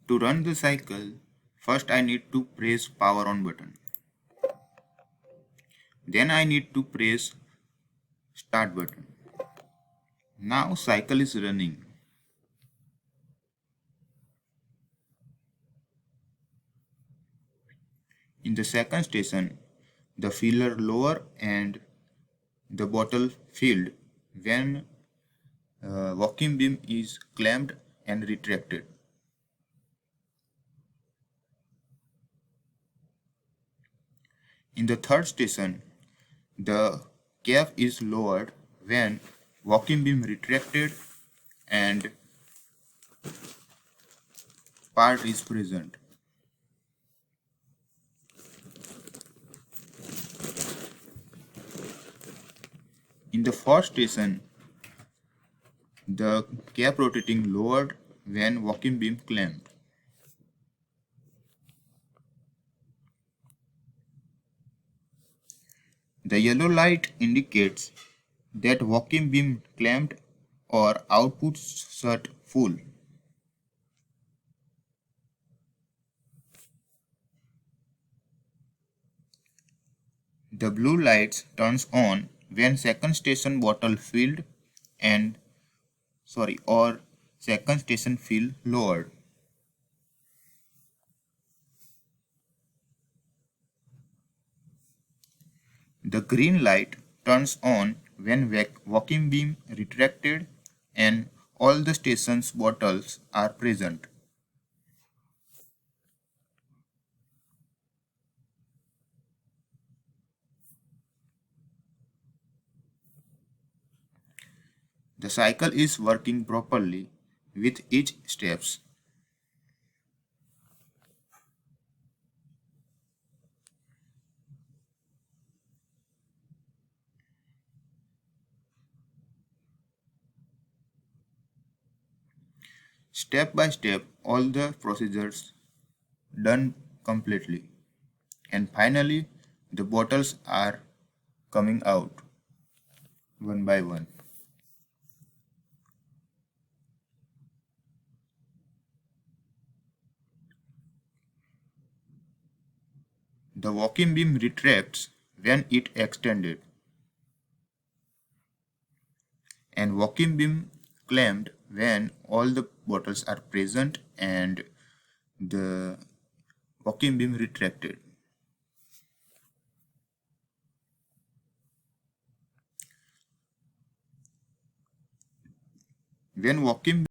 To run the cycle, first I need to press power on button. Then I need to press start button. Now cycle is running. In the second station, the filler lower and the bottle filled when vacuum beam is clamped and retracted. In the third station, the cap is lowered when vacuum beam retracted and part is present. In the fourth station, the cap rotating lowered when vacuum beam clamped. The yellow light indicates that vacuum beam clamped or output shut full. The blue light turns on when second station bottle filled or second station fill lowered. The green light turns on when vacuum beam retracted and all the station's bottles are present. The cycle is working properly with each steps. Step by step, all the procedures done completely. And finally, the bottles are coming out one by one. The vacuum beam retracts when it extended, and vacuum beam clamped when all the bottles are present and the vacuum beam retracted. When vacuum